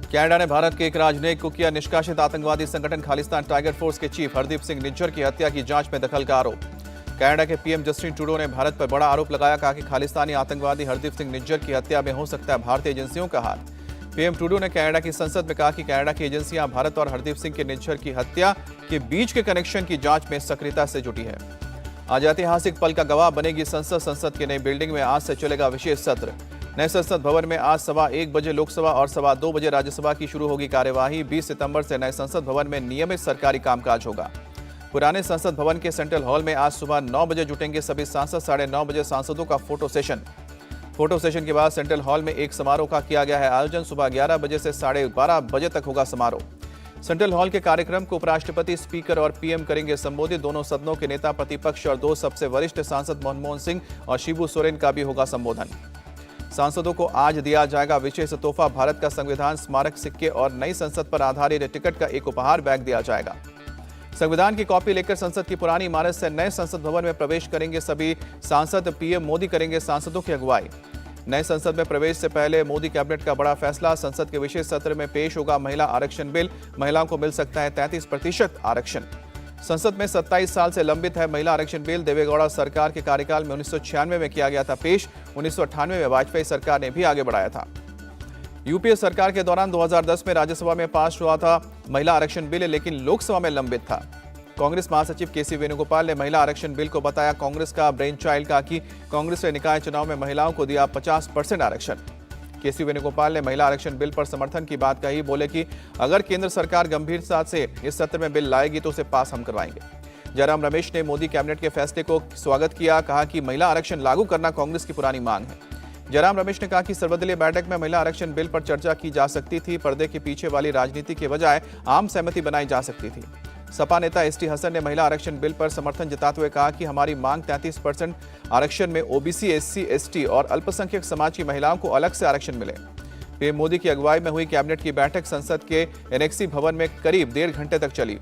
Canada ने भारत के एक राजनयिक को किया निष्कासित। आतंकवादी संगठन खालिस्तान टाइगर फोर्स के चीफ हरदीप सिंह निज्जर की हत्या की जांच में दखल का आरोप। कनाडा के पीएम जस्टिन ट्रूडो ने भारत पर बड़ा आरोप लगाया, कहा कि खालिस्तानी आतंकवादी हरदीप सिंह निज्जर की हत्या में हो सकता है भारतीय एजेंसियों का हाथ। पीएम ट्रूडो ने कनाडा की संसद में कहा कि कनाडा की एजेंसियां भारत और हरदीप सिंह के निज्जर की हत्या के बीच के कनेक्शन की जांच में सक्रियता से जुटी है। आज ऐतिहासिक पल का गवाह बनेगी संसद। संसद की नई बिल्डिंग में आज से चलेगा विशेष सत्र। नए संसद भवन में आज 1:15 बजे लोकसभा और 2:15 बजे राज्यसभा की शुरू होगी कार्यवाही। 20 सितंबर से नए संसद भवन में नियमित सरकारी कामकाज होगा। पुराने संसद भवन के सेंट्रल हॉल में आज सुबह 9 बजे जुटेंगे सभी सांसद। 9:30 बजे सांसदों का फोटो सेशन के बाद सेंट्रल हॉल में एक समारोह का किया गया है आयोजन। सुबह 11 बजे से 12:30 बजे तक होगा समारोह। सेंट्रल हॉल के कार्यक्रम को उपराष्ट्रपति, स्पीकर और पीएम करेंगे संबोधित। दोनों सदनों के नेता प्रतिपक्ष और 2 सबसे वरिष्ठ सांसद मनमोहन सिंह और शिबू सोरेन का भी होगा संबोधन। सांसदों को आज दिया जाएगा विशेष तोहफा। भारत का संविधान, स्मारक सिक्के और नई संसद पर आधारित टिकट का एक उपहार बैग दिया जाएगा। संविधान की कॉपी लेकर संसद की पुरानी इमारत से नए संसद भवन में प्रवेश करेंगे सभी सांसद। पीएम मोदी करेंगे सांसदों की अगुवाई। नए संसद में प्रवेश से पहले मोदी कैबिनेट का बड़ा फैसला। संसद के विशेष सत्र में पेश होगा महिला आरक्षण बिल। महिलाओं को मिल सकता है 33% आरक्षण। संसद में 27 साल से लंबित है महिला आरक्षण बिल। देवेगौड़ा सरकार के कार्यकाल में 1996 में किया गया था पेश। 1998 में वाजपेयी सरकार ने भी आगे बढ़ाया था। यूपीए सरकार के दौरान 2010 में राज्यसभा में पास हुआ था महिला आरक्षण बिल, लेकिन लोकसभा में लंबित था। कांग्रेस महासचिव केसी वेणुगोपाल ने महिला आरक्षण बिल को बताया कांग्रेस का ब्रेन चाइल्ड। कहा कि कांग्रेस ने निकाय चुनाव में महिलाओं को दिया 50% आरक्षण। केसी वेणुगोपाल ने महिला आरक्षण बिल पर समर्थन की बात कही। बोले कि अगर केंद्र सरकार गंभीरता से इस सत्र में बिल लाएगी तो उसे पास हम करवाएंगे। जयराम रमेश ने मोदी कैबिनेट के फैसले को स्वागत किया। कहा कि महिला आरक्षण लागू करना कांग्रेस की पुरानी मांग है। जयराम रमेश ने कहा कि सर्वदलीय बैठक में महिला आरक्षण बिल पर चर्चा की जा सकती थी। पर्दे के पीछे वाली राजनीति के बजाय आम सहमति बनाई जा सकती थी। सपा नेता एसटी हसन ने महिला आरक्षण बिल पर समर्थन जताते हुए कहा कि हमारी मांग 33% आरक्षण में ओबीसी, एससी, एसटी और अल्पसंख्यक समाज की महिलाओं को अलग से आरक्षण मिले। पीएम मोदी की अगुवाई में हुई कैबिनेट की बैठक संसद के एनेक्सी भवन में करीब 1.5 घंटे तक चली।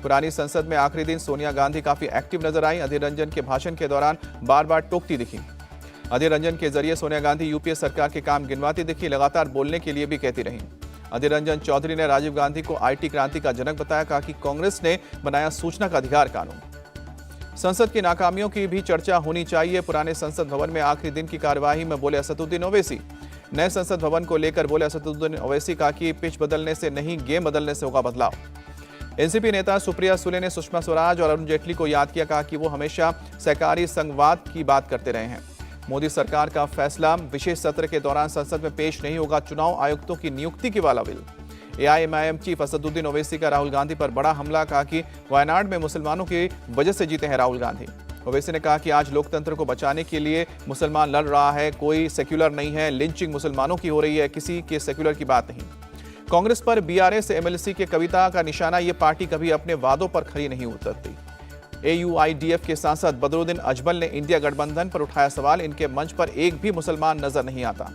पुरानी संसद में आखिरी दिन सोनिया गांधी काफी एक्टिव नजर आई। अधीर रंजन के भाषण के दौरान बार बार टोकती दिखी। अधीर रंजन के जरिए सोनिया गांधी यूपीए सरकार के काम गिनवाती दिखी। लगातार बोलने के लिए भी कहती रहीं। अधीर रंजन चौधरी ने राजीव गांधी को आईटी क्रांति का जनक बताया। कहा कि कांग्रेस ने बनाया सूचना का अधिकार कानून। संसद की नाकामियों की भी चर्चा होनी चाहिए। पुराने संसद भवन में आखिरी दिन की कार्यवाही में बोले असदुद्दीन ओवैसी। नए संसद भवन को लेकर बोले असदुद्दीन ओवैसी। कहा कि पिच बदलने से नहीं, गेम बदलने से होगा बदलाव। एनसीपी नेता सुप्रिया सुले ने सुषमा स्वराज और अरुण जेटली को याद किया। कहा कि वो हमेशा सहकारी संघवाद की बात करते रहे हैं। मोदी सरकार का फैसला, विशेष सत्र के दौरान संसद में पेश नहीं होगा चुनाव आयुक्तों की नियुक्ति की वाला bill. AIMIM chief Asaduddin Owaisi का राहुल गांधी पर बड़ा हमला। कहा कि वायनाड में मुसलमानों की वजह से जीते हैं राहुल गांधी। ओवैसी ने कहा कि आज लोकतंत्र को बचाने के लिए मुसलमान लड़ रहा है, कोई सेक्युलर नहीं है। लिंचिंग मुसलमानों की हो रही है, किसी के सेक्युलर की बात नहीं। कांग्रेस पर बीआरएस एमएलसी के कविता का निशाना। ये पार्टी कभी अपने वादों पर खरी नहीं उतरती। एयूआईडीएफ के सांसद बदरुद्दीन अजमल ने इंडिया गठबंधन पर उठाया सवाल। इनके मंच पर एक भी मुसलमान नजर नहीं आता।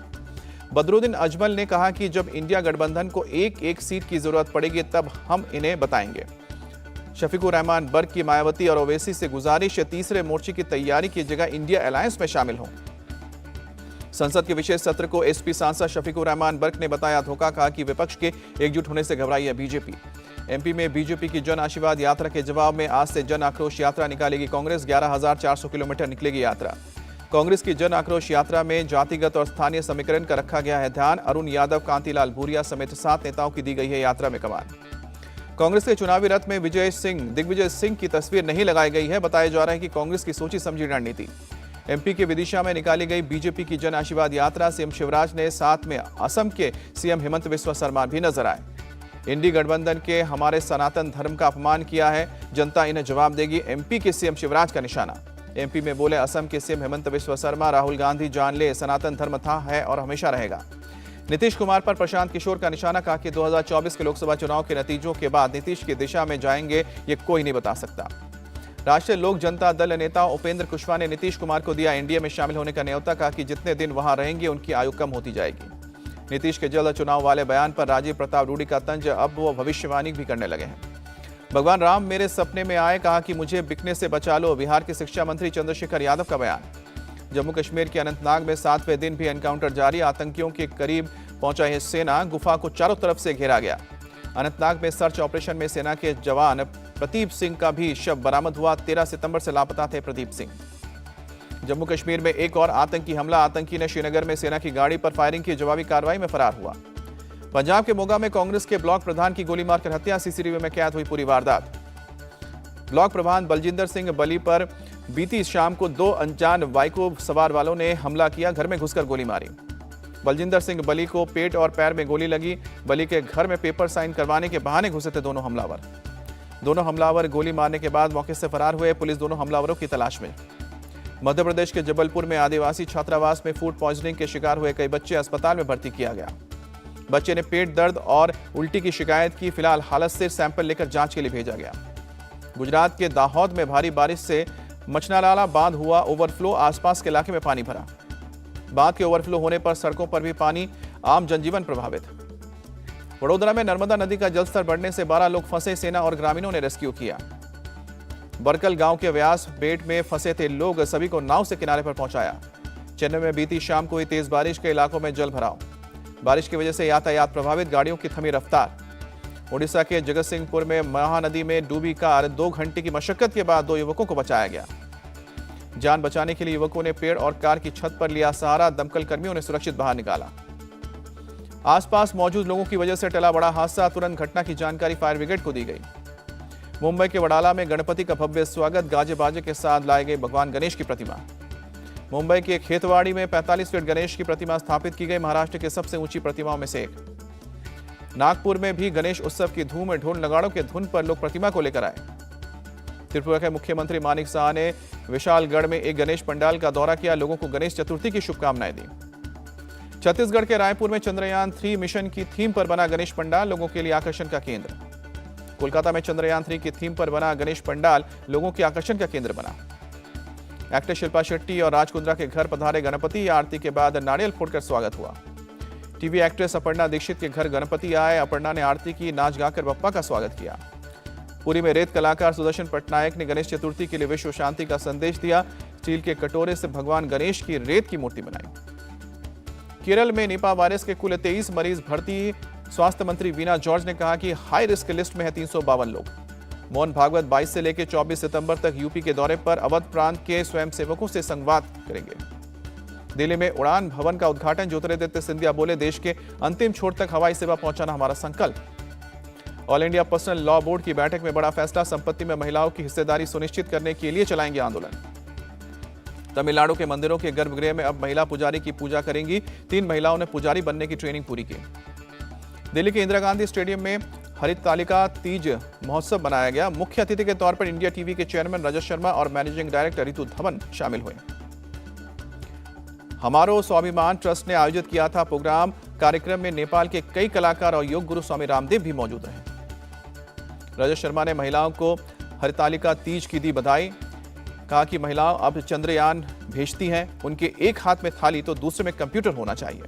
बदरुद्दीन अजमल ने कहा कि जब इंडिया गठबंधन को एक सीट की जरूरत पड़ेगी तब हम इन्हें बताएंगे। शफीकुर रहमान बर्क की मायावती और ओवैसी से गुजारिश है तीसरे मोर्चे की तैयारी की जगह इंडिया अलायंस में शामिल हों। संसद के विशेष सत्र को एसपी सांसद शफीकुर रहमान बर्क ने बताया धोखा। कहा कि विपक्ष के एकजुट होने से घबराई है बीजेपी। एमपी में बीजेपी की जन आशीर्वाद यात्रा के जवाब में आज से जन आक्रोश यात्रा निकालेगी कांग्रेस। 11,400 किलोमीटर निकलेगी यात्रा। कांग्रेस की जन आक्रोश यात्रा में जातिगत और स्थानीय समीकरण का रखा गया है ध्यान। अरुण यादव, कांतिलाल भूरिया समेत 7 नेताओं की दी गई है यात्रा में कमान। कांग्रेस के चुनावी रथ में दिग्विजय सिंह की तस्वीर नहीं लगाई गई है। बताया जा रहा है कि कांग्रेस की सोची समझी रणनीति। एमपी के विदिशा में निकाली गई बीजेपी की जन आशीर्वाद यात्रा। सीएम शिवराज ने साथ में असम के सीएम हेमंत बिस्वा शर्मा भी नजर आए। इंडी गठबंधन के हमारे सनातन धर्म का अपमान किया है, जनता इन्हें जवाब देगी। एमपी के सीएम शिवराज का निशाना। एमपी में बोले असम के सीएम हेमंत बिस्वा शर्मा। राहुल गांधी जान ले, सनातन धर्म था, है और हमेशा रहेगा। नीतीश कुमार पर प्रशांत किशोर का निशाना। कहा कि 2024 के लोकसभा चुनाव के नतीजों के बाद नीतीश की दिशा में जाएंगे ये कोई नहीं बता सकता। राष्ट्रीय लोक जनता दल नेता उपेंद्र कुशवाहा ने नीतीश कुमार को दिया एनडीए में शामिल होने का न्योता। कहा कि जितने दिन वहां रहेंगे उनकी आयु कम होती जाएगी। नीतीश के जल्द चुनाव वाले बयान पर राजीव प्रताप रूडी का तंज। अब वो भविष्यवाणी भी करने लगे हैं। भगवान राम मेरे सपने में आए। कहा कि मुझे बिकने से बचा लो। बिहार के शिक्षा मंत्री चंद्रशेखर यादव का बयान। जम्मू कश्मीर के अनंतनाग में 7वें दिन भी एनकाउंटर जारी। आतंकियों के करीब पहुंचा यह सेना गुफा को चारों तरफ से घेरा गया। अनंतनाग में सर्च ऑपरेशन में सेना के जवान प्रदीप सिंह का भी शव बरामद हुआ। 13 सितंबर से लापता थे प्रदीप सिंह। जम्मू कश्मीर में एक और आतंकी हमला। आतंकी ने श्रीनगर में सेना की गाड़ी पर फायरिंग की, जवाबी कार्रवाई में फरार हुआ। पंजाब के मोगा में कांग्रेस के ब्लॉक प्रधान की गोली मारकर हत्या। सीसीटीवी में कैद हुई पूरी वारदात। ब्लॉक प्रधान बलजिंदर सिंह बली पर बीती शाम को 2 अनजान बाइकों सवार वालों ने हमला किया, घर में घुसकर गोली मारी। बलजिंदर सिंह बली को पेट और पैर में गोली लगी। बली के घर में पेपर साइन करवाने के बहाने घुसे थे दोनों हमलावर गोली मारने के बाद मौके से फरार हुए। पुलिस दोनों हमलावरों की तलाश में। मध्य प्रदेश के जबलपुर में आदिवासी छात्रावास में फूड पॉइजनिंग के शिकार हुए कई बच्चे अस्पताल में भर्ती किया गया। बच्चे ने पेट दर्द और उल्टी की शिकायत की। फिलहाल हालत से सैंपल लेकर जांच के लिए भेजा गया। गुजरात के दाहोद में भारी बारिश से मचनालाला बांध हुआ ओवरफ्लो। आसपास के इलाके में पानी भरा। बांध के ओवरफ्लो होने पर सड़कों पर भी पानी, आम जनजीवन प्रभावित। वडोदरा में नर्मदा नदी का जलस्तर बढ़ने से 12 लोग फंसे। सेना और ग्रामीणों ने रेस्क्यू किया। बरकल गांव के व्यास बेट में फंसे थे लोग, सभी को नाव से किनारे पर पहुंचाया। चेन्नई में बीती शाम को हुई तेज बारिश के इलाकों में जल भराव। बारिश की वजह से यातायात प्रभावित, गाड़ियों की थमी रफ्तार। ओडिशा के जगतसिंहपुर में महानदी में डूबी कार, 2 घंटे की मशक्कत के बाद 2 युवकों को बचाया गया। जान बचाने के लिए युवकों ने पेड़ और कार की छत पर लिया सहारा। दमकल कर्मियों ने सुरक्षित बाहर निकाला। आसपास मौजूद लोगों की वजह से टला बड़ा हादसा। तुरंत घटना की जानकारी फायर ब्रिगेड को दी गई। मुंबई के वडाला में गणपति का भव्य स्वागत। गाजे बाजे के साथ लाए गए भगवान गणेश की प्रतिमा। मुंबई के खेतवाड़ी में 45 फीट गणेश की प्रतिमा स्थापित की गई, महाराष्ट्र की सबसे ऊंची प्रतिमाओं में से एक। नागपुर में भी गणेश उत्सव की धूम, ढोल नगाड़ों के धुन पर लोग प्रतिमा को लेकर आए। त्रिपुरा के मुख्यमंत्री मानिक साह ने विशालगढ़ में एक गणेश पंडाल का दौरा किया, लोगों को गणेश चतुर्थी की शुभकामनाएं दी। छत्तीसगढ़ के रायपुर में चंद्रयान 3 मिशन की थीम पर बना गणेश पंडाल, लोगों के लिए आकर्षण का केंद्र। कोलकाता में चंद्रयान 3 की थीम पर बना गणेश पंडाल लोगों के आकर्षण का केंद्र बना। एक्टर शिल्पा शेट्टी और राज कुंद्रा के घर पधारे गणपति। आरती के बाद नारियल फोड़कर स्वागत हुआ। टीवी एक्ट्रेस अपर्णा दीक्षित के घर गणपति आए। अपर्णा ने आरती की, नाच गाकर बप्पा का स्वागत किया। पुरी में रेत कलाकार सुदर्शन पटनायक ने गणेश चतुर्थी के लिए विश्व शांति का संदेश दिया। स्टील के कटोरे से भगवान गणेश की रेत की मूर्ति बनाई। केरल में निपा वायरस के कुल 23 मरीज भर्ती। स्वास्थ्य मंत्री वीना जॉर्ज ने कहा कि हाई रिस्क लिस्ट में है 352 लोग। मोहन भागवत 22 से लेकर 24 सितंबर तक यूपी के दौरे पर। अवध प्रांत के स्वयंसेवकों से संवाद करेंगे। दिल्ली में उड़ान भवन का उद्घाटन। ज्योतिरादित्य सिंधिया बोले, देश के अंतिम छोर तक हवाई सेवा पहुंचाना हमारा संकल्प। All India personal law board की बैठक में बड़ा फैसला। संपत्ति में महिलाओं की हिस्सेदारी सुनिश्चित करने के लिए चलाएंगे आंदोलन। तमिलनाडु के मंदिरों के गर्भगृह में अब महिला पुजारी की पूजा करेंगी। 3 महिलाओं ने पुजारी बनने की ट्रेनिंग पूरी की। दिल्ली के इंदिरा गांधी स्टेडियम में हरितालिका तीज महोत्सव मनाया गया। मुख्य अतिथि के तौर पर इंडिया टीवी के चेयरमैन रजत शर्मा और मैनेजिंग डायरेक्टर रितु धवन शामिल हुए। हमारो स्वाभिमान ट्रस्ट ने आयोजित किया था प्रोग्राम। कार्यक्रम में नेपाल के कई कलाकार और योग गुरु स्वामी रामदेव भी मौजूद रहे। रजत शर्मा ने महिलाओं को हरितालिका तीज की दी बधाई। कहा कि महिलाओं अब चंद्रयान भेजती हैं, उनके एक हाथ में थाली तो दूसरे में कंप्यूटर होना चाहिए।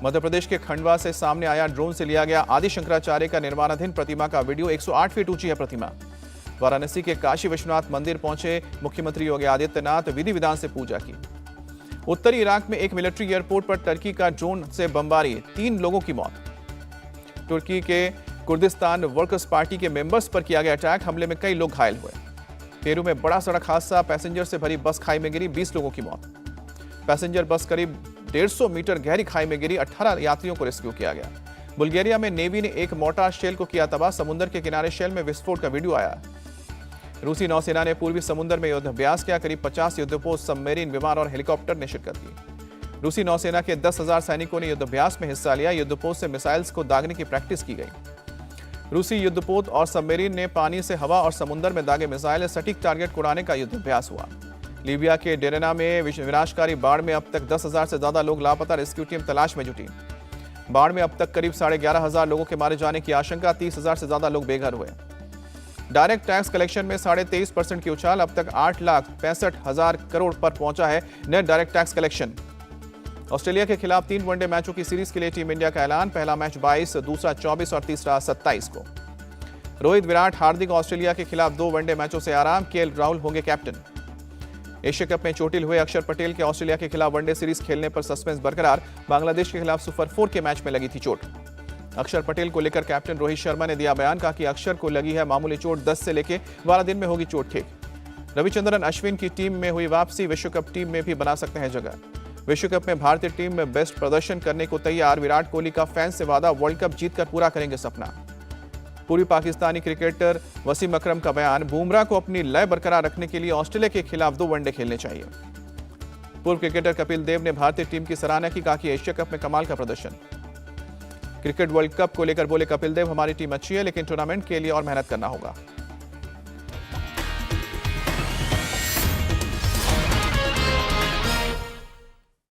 मध्य प्रदेश के खंडवा से सामने आया ड्रोन से लिया गया आदि शंकराचार्य का निर्माणाधीन प्रतिमा का वीडियो। 108 फीट ऊंची है प्रतिमा। वाराणसी के काशी विश्वनाथ मंदिर पहुंचे मुख्यमंत्री योगी आदित्यनाथ, विधि विधान से पूजा की। उत्तरी इराक में एक मिलिट्री एयरपोर्ट पर टर्की का ड्रोन से बमबारी, 3 लोगों की मौत। तुर्की के कुर्दिस्तान वर्कर्स पार्टी के मेंबर्स पर किया गया अटैक, हमले में कई लोग घायल हुए। पेरू में बड़ा सड़क हादसा, पैसेंजर से भरी बस खाई में गिरी, 20 लोगों की मौत। पैसेंजर बस करीब 150 मीटर गहरी खाई में गिरी, 18 यात्रियों को रेस्क्यू किया गया। बुल्गारिया में नेवी ने एक मोर्टार शेल को किया तबाह, समुद्र के किनारे शेल में विस्फोट का वीडियो आया। रूसी नौसेना ने पूर्वी समुद्र में युद्धाभ्यास किया, करीब 50 युद्धपोत, सबमरीन, विमान और हेलीकॉप्टर ने शिरकत की। रूसी नौसेना के 10,000 सैनिकों ने युद्धाभ्यास में हिस्सा लिया। युद्धपोत से मिसाइल्स को दागने की प्रैक्टिस की गई। रूसी युद्धपोत और सबमरीन ने पानी से हवा और समुद्र में दागे मिसाइल सटीक टारगेट को उड़ाने का युद्धाभ्यास हुआ। लीबिया के डेरेना में विनाशकारी बाढ़ में अब तक 10,000 से ज्यादा लोग लापता, रेस्क्यू टीम तलाश में जुटी। बाढ़ में अब तक करीब 11,500 लोगों के मारे जाने की आशंका, 30,000 से ज्यादा लोग बेघर हुए। डायरेक्ट टैक्स कलेक्शन में 23.5% की उछाल, अब तक 8,65,000 करोड़ पर पहुंचा है net direct tax collection. Australia के खिलाफ 3 वनडे मैचों की सीरीज के लिए टीम इंडिया का ऐलान, पहला मैच 22, दूसरा 24 और तीसरा 27 को। रोहित, विराट, हार्दिक ऑस्ट्रेलिया के खिलाफ 2 वनडे मैचों से आराम, केएल राहुल होंगे कैप्टन। एशिया कप में चोटिल हुए अक्षर पटेल के ऑस्ट्रेलिया के खिलाफ वनडे सीरीज खेलने पर सस्पेंस बरकरार। बांग्लादेश के खिलाफ सुपर 4 के मैच में लगी थी चोट। अक्षर पटेल को लेकर कैप्टन रोहित शर्मा ने दिया बयान, कहा कि अक्षर को लगी है मामूली चोट, 10 से लेकर 12 दिन में होगी चोट ठीक। रविचंद्रन अश्विन की टीम में हुई वापसी, विश्व कप टीम में भी बना सकते हैं जगह। विश्व कप में भारतीय टीम में बेस्ट प्रदर्शन करने को तैयार। विराट कोहली का फैंस से वादा, वर्ल्ड कप जीतकर पूरा करेंगे सपना। पूर्वी पाकिस्तानी क्रिकेटर वसीम अकरम का बयान, बुमराह को अपनी लय बरकरार रखने के लिए ऑस्ट्रेलिया के खिलाफ 2 वनडे खेलने चाहिए। पूर्व क्रिकेटर कपिल देव ने भारतीय टीम की सराहना की, कहा कि एशिया कप में कमाल का प्रदर्शन। क्रिकेट वर्ल्ड कप को लेकर बोले कपिल देव, हमारी टीम अच्छी है लेकिन टूर्नामेंट के लिए और मेहनत करना होगा।